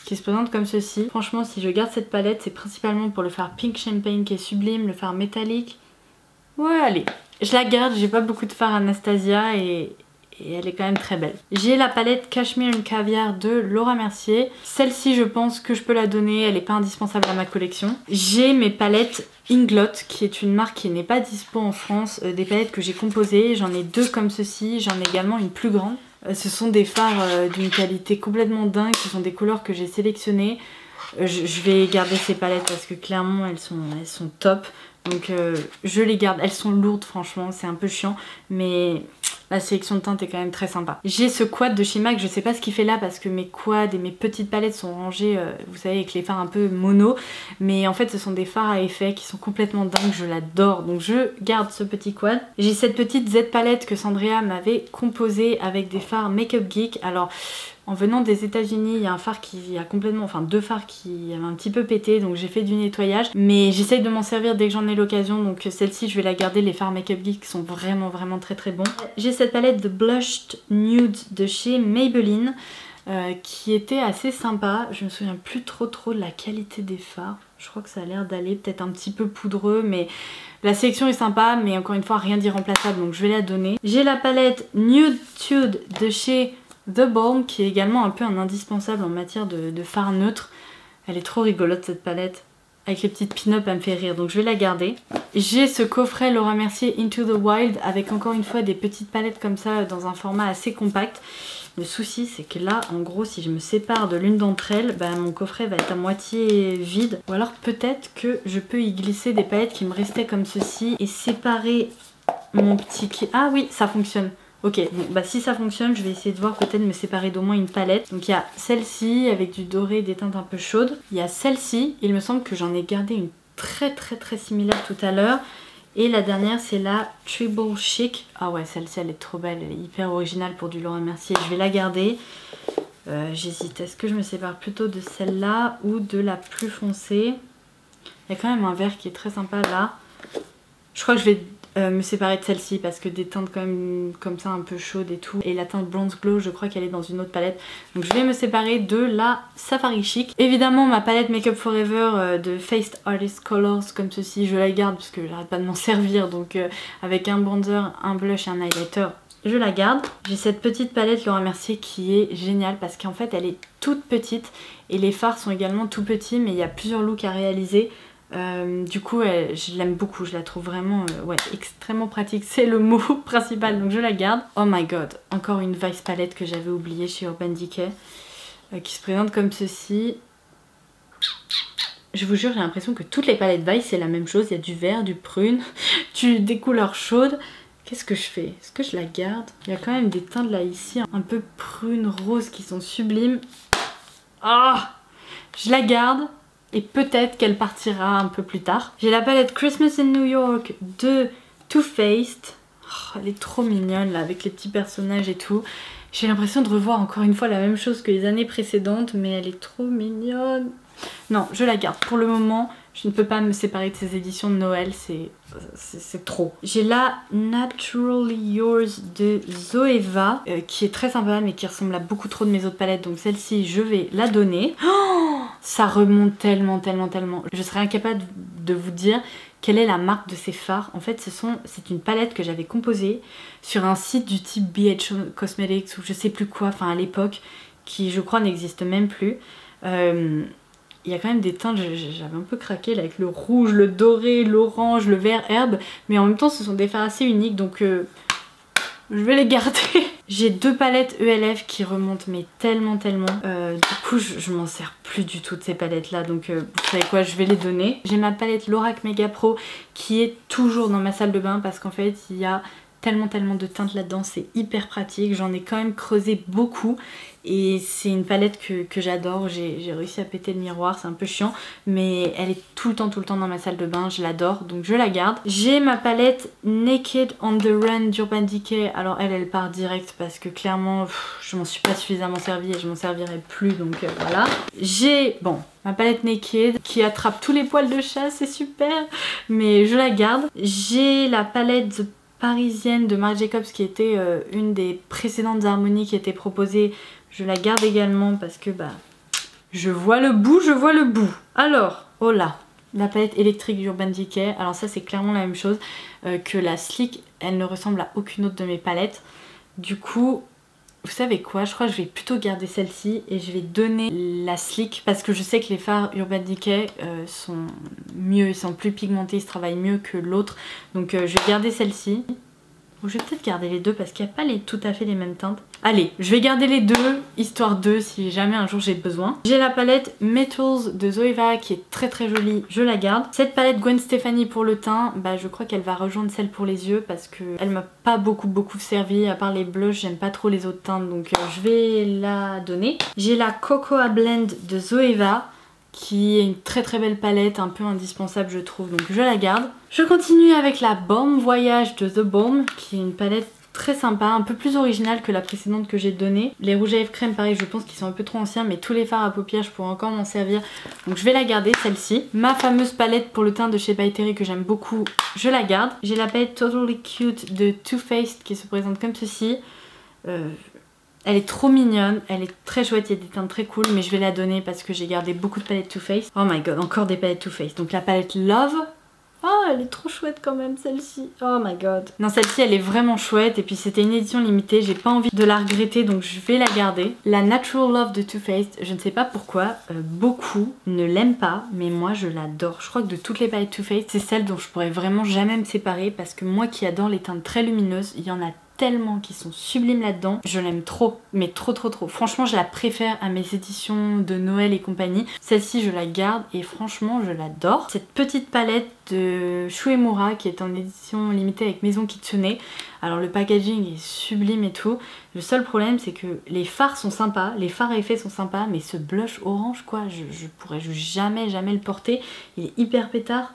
qui se présente comme ceci. Franchement si je garde cette palette c'est principalement pour le fard Pink Champagne qui est sublime, le fard métallique. Ouais allez, je la garde, j'ai pas beaucoup de fard Anastasia et elle est quand même très belle. J'ai la palette Cashmere and Caviar de Laura Mercier. Celle-ci je pense que je peux la donner, elle n'est pas indispensable à ma collection. J'ai mes palettes Inglot qui est une marque qui n'est pas dispo en France, des palettes que j'ai composées. J'en ai deux comme ceci, j'en ai également une plus grande. Ce sont des fards d'une qualité complètement dingue, ce sont des couleurs que j'ai sélectionnées. Je vais garder ces palettes parce que clairement elles sont top. Donc je les garde, elles sont lourdes franchement, c'est un peu chiant, mais la sélection de teintes est quand même très sympa. J'ai ce quad de chez MAC, je sais pas ce qu'il fait là parce que mes quads et mes petites palettes sont rangées, vous savez, avec les fards un peu mono. Mais en fait ce sont des fards à effet qui sont complètement dingues, je l'adore. Donc je garde ce petit quad. J'ai cette petite Z palette que Sandria m'avait composée avec des fards Makeup Geek. Alors... en venant des États-Unis, il y a un phare qui a complètement, enfin deux phares qui avaient un petit peu pété, donc j'ai fait du nettoyage. Mais j'essaye de m'en servir dès que j'en ai l'occasion, donc celle-ci je vais la garder. Les fards Makeup Geek sont vraiment très bons. J'ai cette palette de Blushed Nude de chez Maybelline qui était assez sympa. Je me souviens plus trop de la qualité des fards. Je crois que ça a l'air d'aller, peut-être un petit peu poudreux, mais la sélection est sympa, mais encore une fois rien d'irremplaçable, donc je vais la donner. J'ai la palette Nude Tude de chez The Balm qui est également un peu un indispensable en matière de fard neutre. Elle est trop rigolote cette palette. Avec les petites pin-up elle me fait rire donc je vais la garder. J'ai ce coffret Laura Mercier Into the Wild avec encore une fois des petites palettes comme ça dans un format assez compact. Le souci c'est que là en gros si je me sépare de l'une d'entre elles, bah, mon coffret va être à moitié vide. Ou alors peut-être que je peux y glisser des palettes qui me restaient comme ceci et séparer mon petit... Ah oui ça fonctionne. Ok, bon bah si ça fonctionne, je vais essayer de voir peut-être me séparer d'au moins une palette. Donc il y a celle-ci avec du doré, des teintes un peu chaudes. Il y a celle-ci, il me semble que j'en ai gardé une très similaire tout à l'heure. Et la dernière c'est la Tribal Chic. Ah ouais, celle-ci elle est trop belle, elle est hyper originale pour du Laura Mercier. Je vais la garder. J'hésite, est-ce que je me sépare plutôt de celle-là ou de la plus foncée? Il y a quand même un vert qui est très sympa là. Je crois que je vais me séparer de celle-ci parce que des teintes quand même comme ça un peu chaudes et tout. Et la teinte Bronze Glow, je crois qu'elle est dans une autre palette. Donc je vais me séparer de la Safari Chic. Évidemment ma palette Makeup Forever de Faced Artist Colors comme ceci, je la garde parce que j'arrête pas de m'en servir. Donc avec un bronzer, un blush et un highlighter, je la garde. J'ai cette petite palette Laura Mercier qui est géniale parce qu'en fait elle est toute petite. Et les fards sont également tout petits mais il y a plusieurs looks à réaliser. Du coup je l'aime beaucoup, je la trouve vraiment ouais, extrêmement pratique, c'est le mot principal, donc je la garde. Oh my god, encore une Vice palette que j'avais oubliée chez Urban Decay qui se présente comme ceci. Je vous jure, j'ai l'impression que toutes les palettes Vice c'est la même chose, il y a du vert, du prune, des couleurs chaudes. Qu'est-ce que je fais? Est-ce que je la garde? Il y a quand même des teintes là ici un peu prune rose qui sont sublimes. Ah, je la garde. Et peut-être qu'elle partira un peu plus tard. J'ai la palette Christmas in New York de Too Faced. Oh, elle est trop mignonne là avec les petits personnages et tout. J'ai l'impression de revoir encore une fois la même chose que les années précédentes, mais elle est trop mignonne. Non, je la garde. Pour le moment, je ne peux pas me séparer de ces éditions de Noël, c'est trop. J'ai la Naturally Yours de Zoeva, qui est très sympa mais qui ressemble à beaucoup trop de mes autres palettes. Donc celle-ci, je vais la donner. Oh, ça remonte tellement. Je serais incapable de vous dire quelle est la marque de ces fards. En fait, c'est une palette que j'avais composée sur un site du type BH Cosmetics ou je sais plus quoi, enfin à l'époque, qui je crois n'existe même plus. Il y a quand même des teintes, j'avais un peu craqué là, avec le rouge, le doré, l'orange, le vert herbe. Mais en même temps ce sont des fards assez uniques donc je vais les garder. J'ai deux palettes ELF qui remontent mais tellement. Du coup je m'en sers plus du tout de ces palettes là. Donc vous savez quoi, je vais les donner. J'ai ma palette Lorac Mega Pro qui est toujours dans ma salle de bain parce qu'en fait il y a tellement de teintes là-dedans, c'est hyper pratique. J'en ai quand même creusé beaucoup et c'est une palette que j'adore. J'ai réussi à péter le miroir, c'est un peu chiant, mais elle est tout le temps dans ma salle de bain, je l'adore, donc je la garde. J'ai ma palette Naked on the Run d'Urban Decay. Alors elle part direct parce que clairement je m'en suis pas suffisamment servie et je m'en servirai plus, donc voilà. J'ai, bon, ma palette Naked qui attrape tous les poils de chat, c'est super, mais je la garde. J'ai la palette The Parisienne de Marc Jacobs qui était une des précédentes harmonies qui étaient proposées. Je la garde également parce que bah je vois le bout. Alors, oh là, la palette électrique d'Urban Decay. Alors ça c'est clairement la même chose que la Sleek. Elle ne ressemble à aucune autre de mes palettes. Du coup, vous savez quoi, je crois que je vais plutôt garder celle-ci et je vais donner la Sleek parce que je sais que les fards Urban Decay sont mieux, ils sont plus pigmentés, ils se travaillent mieux que l'autre. Donc je vais garder celle-ci. Ou je vais peut-être garder les deux parce qu'il n'y a pas tout à fait les mêmes teintes. Allez, je vais garder les deux, histoire de si jamais un jour j'ai besoin. J'ai la palette Metals de Zoeva qui est très jolie, je la garde. Cette palette Gwen Stefani pour le teint, bah je crois qu'elle va rejoindre celle pour les yeux parce qu'elle m'a pas beaucoup servi. À part les blushs, j'aime pas trop les autres teintes, donc je vais la donner. J'ai la Cocoa Blend de Zoeva, qui est une très belle palette, un peu indispensable je trouve, donc je la garde. Je continue avec la Balm Voyage de The Balm, qui est une palette très sympa, un peu plus originale que la précédente que j'ai donnée. Les rouges à lèvres crème, pareil, je pense qu'ils sont un peu trop anciens, mais tous les fards à paupières, je pourrais encore m'en servir, donc je vais la garder, celle-ci. Ma fameuse palette pour le teint de chez By Terry que j'aime beaucoup, je la garde. J'ai la palette Totally Cute de Too Faced qui se présente comme ceci. Elle est trop mignonne, elle est très chouette, il y a des teintes très cool, mais je vais la donner parce que j'ai gardé beaucoup de palettes Too Faced. Oh my god, encore des palettes Too Faced. Donc la palette Love. Oh, elle est trop chouette quand même celle-ci. Oh my god. Non, celle-ci elle est vraiment chouette et puis c'était une édition limitée, j'ai pas envie de la regretter donc je vais la garder. La Natural Love de Too Faced, je ne sais pas pourquoi, beaucoup ne l'aiment pas, mais moi je l'adore. Je crois que de toutes les palettes Too Faced, c'est celle dont je pourrais vraiment jamais me séparer parce que moi qui adore les teintes très lumineuses, il y en a tellement qui sont sublimes là-dedans. Je l'aime trop, mais trop. Franchement, je la préfère à mes éditions de Noël et compagnie. Celle-ci, je la garde et franchement, je l'adore. Cette petite palette de Shuemura qui est en édition limitée avec Maison Kitsune. Alors le packaging est sublime et tout. Le seul problème, c'est que les fards sont sympas, les fards à effet sont sympas, mais ce blush orange, quoi, je pourrais jamais le porter. Il est hyper pétard.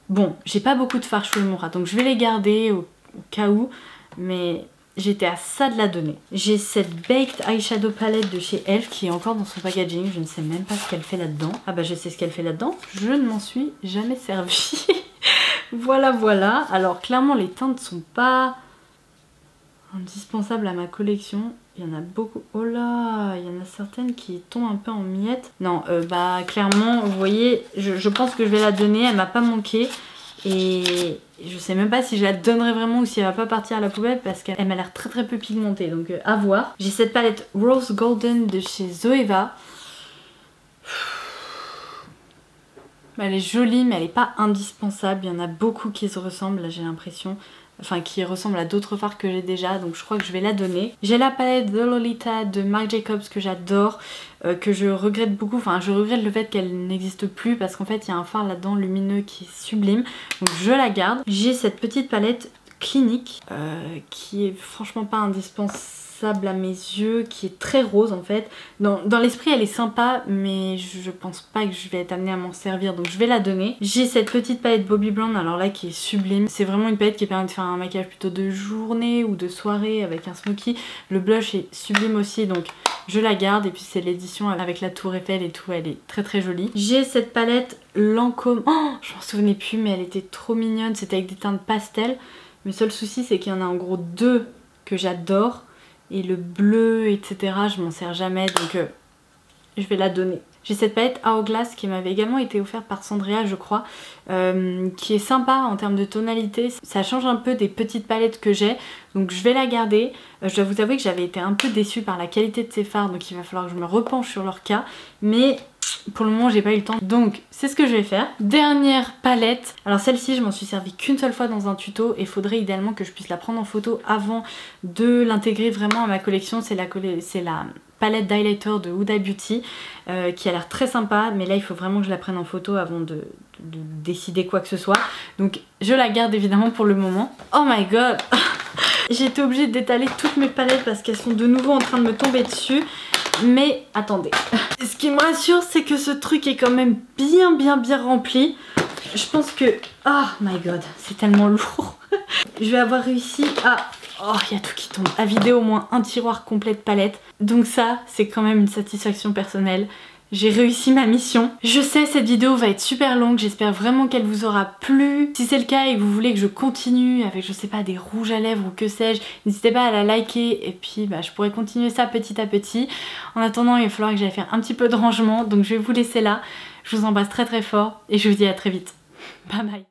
Bon, j'ai pas beaucoup de fards Shuemura, donc je vais les garder au cas où, mais j'étais à ça de la donner. J'ai cette Baked Eyeshadow Palette de chez Elf qui est encore dans son packaging. Je ne sais même pas ce qu'elle fait là-dedans. Ah bah je sais ce qu'elle fait là-dedans. Je ne m'en suis jamais servie. voilà. Alors clairement les teintes sont pas indispensables à ma collection. Il y en a beaucoup. Oh là, il y en a certaines qui tombent un peu en miettes. Non, bah clairement, vous voyez, je pense que je vais la donner. Elle m'a pas manqué. Et je sais même pas si je la donnerai vraiment ou si elle va pas partir à la poubelle parce qu'elle m'a l'air très peu pigmentée, donc à voir. J'ai cette palette Rose Golden de chez Zoeva. Elle est jolie mais elle est pas indispensable, il y en a beaucoup qui se ressemblent là j'ai l'impression. Enfin qui ressemblent à d'autres fards que j'ai déjà, donc je crois que je vais la donner. J'ai la palette The Lolita de Marc Jacobs que j'adore, que je regrette beaucoup, enfin je regrette le fait qu'elle n'existe plus parce qu'en fait il y a un fard là-dedans lumineux qui est sublime, donc je la garde. J'ai cette petite palette Clinique qui est franchement pas indispensable à mes yeux, qui est très rose en fait. Dans l'esprit elle est sympa mais je pense pas que je vais être amenée à m'en servir, donc je vais la donner. J'ai cette petite palette Bobbi Brown alors là qui est sublime. C'est vraiment une palette qui permet de faire un maquillage plutôt de journée ou de soirée avec un smoky. Le blush est sublime aussi donc je la garde et puis c'est l'édition avec la tour Eiffel et tout, elle est très jolie. J'ai cette palette Lancôme, oh je m'en souvenais plus mais elle était trop mignonne, c'était avec des teintes pastel. Le seul souci c'est qu'il y en a en gros deux que j'adore et le bleu etc je m'en sers jamais donc je vais la donner. J'ai cette palette Hourglass qui m'avait également été offerte par Sandrea je crois, qui est sympa en termes de tonalité. Ça change un peu des petites palettes que j'ai donc je vais la garder. Je dois vous avouer que j'avais été un peu déçue par la qualité de ces fards donc il va falloir que je me repenche sur leur cas, mais pour le moment j'ai pas eu le temps donc c'est ce que je vais faire. Dernière palette, alors celle-ci je m'en suis servi qu'une seule fois dans un tuto et faudrait idéalement que je puisse la prendre en photo avant de l'intégrer vraiment à ma collection. C'est la palette d'highlighter de Huda Beauty qui a l'air très sympa mais là il faut vraiment que je la prenne en photo avant de décider quoi que ce soit, donc je la garde évidemment pour le moment. Oh my god j'ai été obligée d'étaler toutes mes palettes parce qu'elles sont de nouveau en train de me tomber dessus. Mais attendez, ce qui me rassure c'est que ce truc est quand même bien rempli. Je pense que... Oh my god, c'est tellement lourd. Je vais avoir réussi à... Oh, il y a tout qui tombe. À vider au moins un tiroir complet de palettes. Donc ça, c'est quand même une satisfaction personnelle. J'ai réussi ma mission. Je sais, cette vidéo va être super longue, j'espère vraiment qu'elle vous aura plu. Si c'est le cas et que vous voulez que je continue avec, je sais pas, des rouges à lèvres ou que sais-je, n'hésitez pas à la liker et puis je pourrai continuer ça petit à petit. En attendant, il va falloir que j'aille faire un petit peu de rangement, donc je vais vous laisser là. Je vous embrasse très fort et je vous dis à très vite. Bye bye.